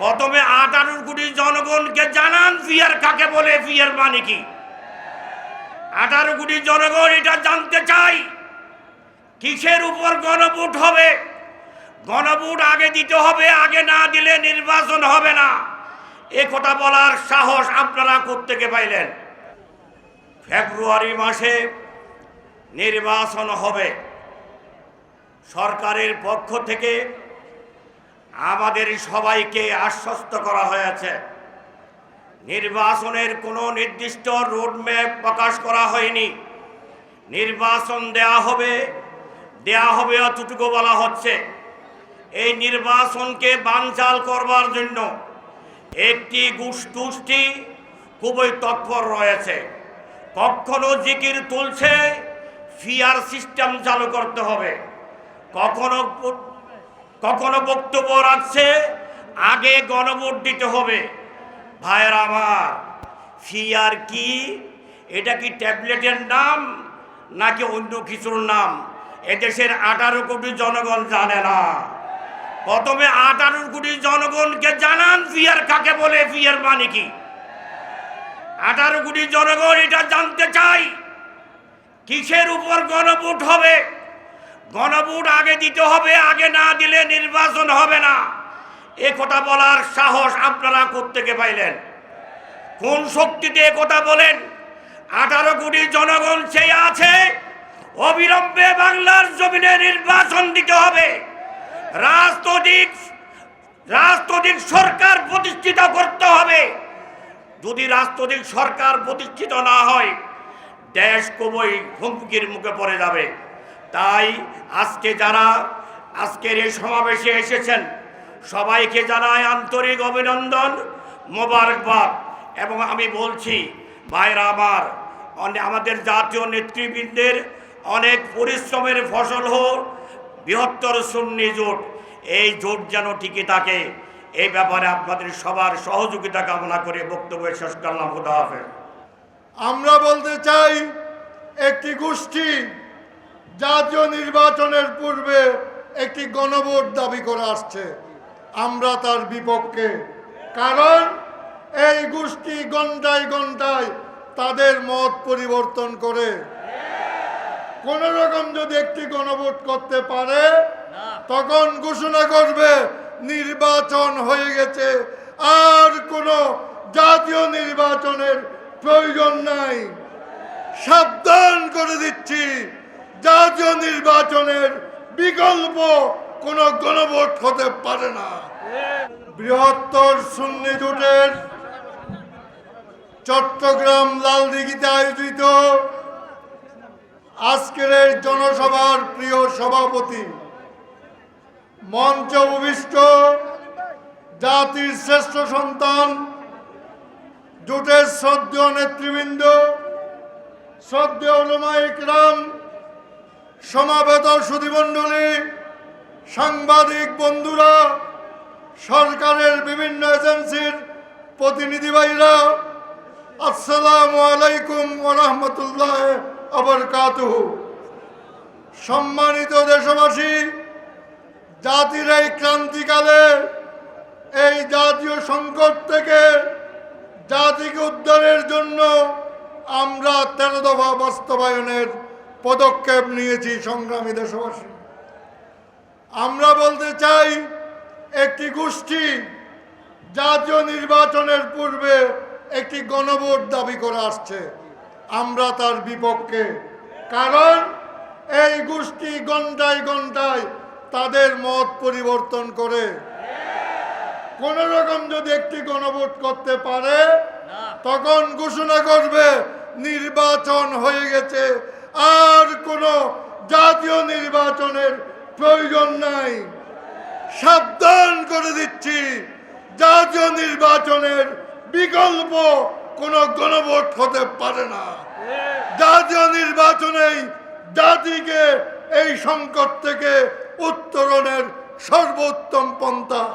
প্রথমে 18 কোটি জনগণকে জানান পিয়ার কাকে বলে, পিয়ার মানে কি। 18 কোটি জনগণ এটা জানতে চাই। কিসের উপর গণভোট হবে? গণভোট আগে দিতে হবে, আগে না দিলে নির্বাচন হবে না। এ কথা বলার সাহস আপনারা কোত্থেকে পাইলেন? ফেব্রুয়ারি মাসে নির্বাচন হবে। সরকারের পক্ষ থেকে আমাদের সবাইকে আশ্বস্ত করা হয়েছে। নির্বাচনের কোনো নির্দিষ্ট রোডম্যাপ প্রকাশ করা হয়নি। নির্বাচন দেয়া হবে অতটুকু বলা হচ্ছে। এই নির্বাচনকে বানচাল করবার জন্য একটি গোষ্ঠী খুবই তৎপর রয়েছে। কখনো জিকির তুলছে ফিয়ার সিস্টেম চালু করতে হবে, কখনো বক্তব্য রাখছে আগে গণভোট দিতে হবে। ভাইয়েরা আমার, ফিয়ার কি? এটা কি ট্যাবলেটের নাম নাকি অন্য কিছুর নাম? এদেশের 18 কোটি জনগণ জানে না। প্রথমে 18 কোটি জনগণকে জানান ফিয়ার কাকে বলে, ফিয়ার মানে কি। 18 কোটি জনগণ এটা জানতে চাই। কিসের উপর গণভোট হবে? গণভোট আগে দিতে হবে, আগে না দিলে নির্বাচন হবে না। এ কথা বলার সাহস আপনারা কোত্থেকে পাইলেন? কোন শক্তিতে এ কথা বলেন? 18 কোটি জনগণ চেয়ে আছে অবিলম্বে বাংলার জমিনে নির্বাচন দিতে হবে। রাজনৈতিক সরকার প্রতিষ্ঠিত করতে হবে। যদি রাজনৈতিক সরকার প্রতিষ্ঠিত না হয়, দেশ খুবই হুমকির মুখে পড়ে যাবে। তাই আজকে যারা আজকের এই সমাবেশে এসেছেন সবাইকে জানাই আন্তরিক অভিনন্দন, মোবারকবাদ। এবং আমি বলছি, ভাইরা আমার, আমাদের জাতীয় নেতৃবৃন্দের অনেক পরিশ্রমের ফসল হোক বৃহত্তর সুন্নি জোট। এই জোট যেন টিকে থাকে, এই ব্যাপারে আপনাদের সবার সহযোগিতা কামনা করে বক্তব্য শেষ করলাম। খোদা হাফেজ। আমরা বলতে চাই, একটি গোষ্ঠী জাতীয় নির্বাচনের পূর্বে একটি গণভোট দাবি করে আসছে। আমরা তার বিপক্ষে। কারণ এই গোষ্ঠী ঘন্টায় ঘন্টায় তাদের মত পরিবর্তন করে। কোন রকম যদি একটি গণভোট করতে পারে, তখন ঘোষণা করবে নির্বাচন হয়ে গেছে, আর কোনো জাতীয় নির্বাচনের প্রয়োজন নাই। সাবধান করে দিচ্ছি, জাতীয় নির্বাচনের বিকল্প কোনো গণভোট হতে পারে না। বৃহত্তর সুন্নি জোটের চট্টগ্রাম লালদিঘিতে আয়োজিত আজকের এই জনসভার প্রিয় সভাপতি, মঞ্চে উপবিষ্ট জাতির শ্রেষ্ঠ সন্তান, জোটের শ্রদ্ধেয় নেতৃবৃন্দ, শ্রদ্ধেয় উলামায়ে কিরাম, সমাবেত সুধীমণ্ডলী, সাংবাদিক বন্ধুরা, সরকারের বিভিন্ন এজেন্সির প্রতিনিধি ভাইরা, আসসালামু আলাইকুম ওয়া রাহমাতুল্লাহি ওয়া বারাকাতুহু। সম্মানিত দেশবাসী, জাতির এই ক্রান্তিকালে, এই জাতীয় সংকট থেকে জাতিকে উদ্ধারের জন্য আমরা 13 দফা বাস্তবায়নের পদক্ষেপ নিয়েছি। সংগ্রামী দেশবাসী, আমরা বলতে চাই, একটি গোষ্ঠী জাতীয় নির্বাচনের পূর্বে একটি গণভোট দাবি করে আসছে। আমরা তার বিপক্ষে। কারণ এই গোষ্ঠী ঘন্টায় ঘন্টায় তাদের মত পরিবর্তন করে। কোন রকম যদি একটি গণভোট করতে পারে, তখন ঘোষণা করবে নির্বাচন হয়ে গেছে, আর কোনো জাতীয় নির্বাচনের প্রয়োজন নাই। সাবধান করে দিচ্ছি, জাতীয় নির্বাচনের বিকল্প কোনো গণভোট হতে পারে না। জাতীয় নির্বাচনেই জাতিকে এই সংকট থেকে উত্তরণের সর্বোত্তম পন্থা।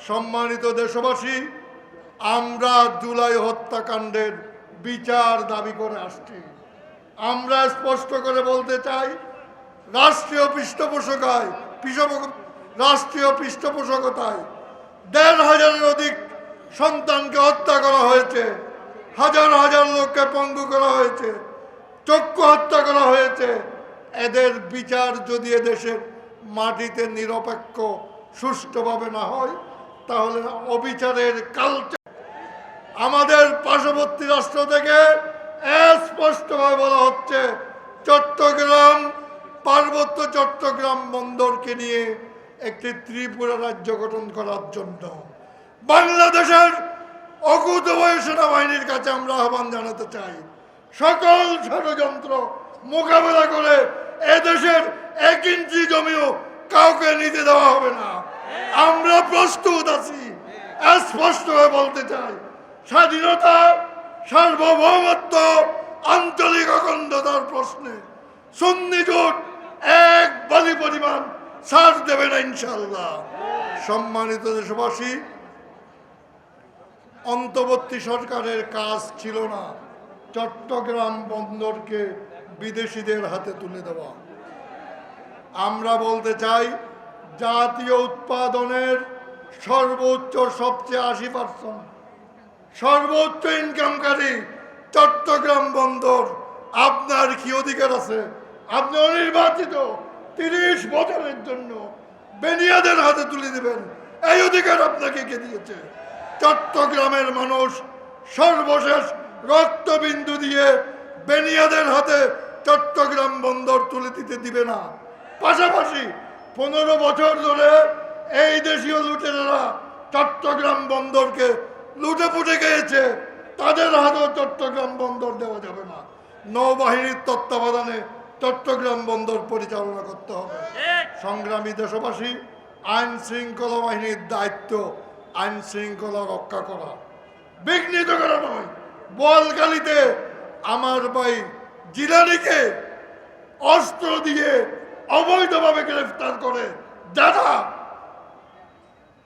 সম্মানিত দেশবাসী, আমরা জুলাই হত্যাকাণ্ডের বিচার দাবি করে আসছি। আমরা স্পষ্ট করে বলতে চাই, রাষ্ট্রীয় পৃষ্ঠপোষকতায় 1,500-এর অধিক সন্তানকে হত্যা করা হয়েছে, হাজার হাজার লোককে পঙ্গু করা হয়েছে, চক্ষু হত্যা করা হয়েছে। এদের বিচার যদি এদেশের মাটিতে নিরপেক্ষ সুষ্ঠুভাবে না হয়, তাহলে অবিচারের কালচার। আমাদের পার্শ্ববর্তী রাষ্ট্র থেকে স্পষ্টভাবে বলা হচ্ছে চট্টগ্রাম, পার্বত্য চট্টগ্রাম বন্দরকে নিয়ে একটি ত্রিপুরা রাজ্য গঠন করার জন্য বাংলাদেশের অকুতোভয় সেনাবাহিনীর কাছে আমরা আহ্বান জানাতে চাই, সকল ষড়যন্ত্র মোকাবেলা করে এদেশের 1 ইঞ্চি জমিও কাউকে নিতে দেওয়া হবে না। আমরা প্রস্তুত আছি। স্পষ্টভাবে বলতে চাই, স্বাধীনতা, সার্বভৌমত্ব, আঞ্চলিক অখণ্ডতার প্রশ্নে সুন্নি জোট এক বালি পরিমাণ ছাড় দেবে না ইনশাল্লাহ। সম্মানিত দেশবাসী, অন্তর্বর্তী সরকারের কাজ ছিল না চট্টগ্রাম বন্দরকে বিদেশিদের হাতে তুলে দেওয়া। আমরা বলতে চাই, জাতীয় উৎপাদনের সর্বোচ্চ সবচেয়ে 80% সর্বোচ্চ ইনকামকারী চট্টগ্রাম বন্দর। আপনার কি অধিকার আছে? আপনি অনির্বাচিত 30 বছরের জন্য বেনিয়াদের হাতে তুলে দিবেন? এই অধিকার আপনাকে কে দিয়েছে? চট্টগ্রামের মানুষ সর্বশেষ রক্তবিন্দু দিয়ে বেনিয়াদের হাতে চট্টগ্রাম বন্দর তুলে দিতে দিবে না। পাশাপাশি 15 বছর ধরে এই দেশীয় লুটেরারা চট্টগ্রাম বন্দরকে লুটে পুটে গিয়েছে, তাদের হাতেও চট্টগ্রাম বন্দর দেওয়া যাবে না। নৌবাহিনীর তত্ত্বাবধানে চট্টগ্রাম বন্দর পরিচালনা করতে হবে। সংগ্রামী দেশবাসী, আইন শৃঙ্খলা বাহিনীর দায়িত্ব আইন শৃঙ্খলা রক্ষা করা, বিঘ্নিত করা নয়। বোয়ালখালীতে আমার ভাই জিলানিকে অস্ত্র দিয়ে অবৈধভাবে গ্রেফতার করে যারা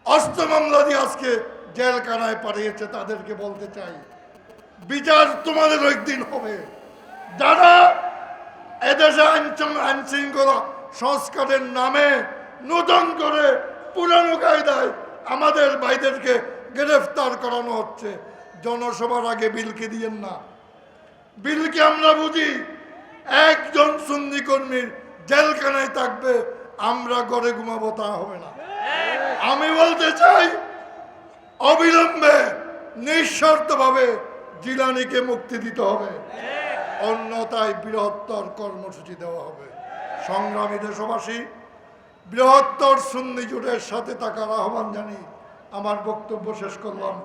অস্ত্র মামলা দিয়ে আজকে জেলখানায় পাঠিয়েছে, তাদেরকে বলতে চাই, বিচার তোমাদের একদিন হবে। যারা এদেশে আইন শৃঙ্খলা সংস্কারের নামে নতুন করে পুরানো কায়দায় আমাদের ভাইদেরকে গ্রেফতার করানো হচ্ছে, জনসভার আগে বিলকে দিয়েন না। বিলকে আমরা বুঝি, একজন সুন্নি কর্মীর জেলখানায় থাকবে, আমরা ঘরে ঘুমাবো, তা হবে না। আমি বলতে চাই, অবিলম্বে নিঃশর্তভাবে জিলানিকে মুক্তি দিতে হবে, অন্যথায় বৃহত্তর কর্মসূচি দেওয়া হবে। সংগ্রামী দেশবাসী, বৃহত্তর সুন্নি জোটের সাথে থাকার আহ্বান জানিয়ে আমার বক্তব্য শেষ করলাম।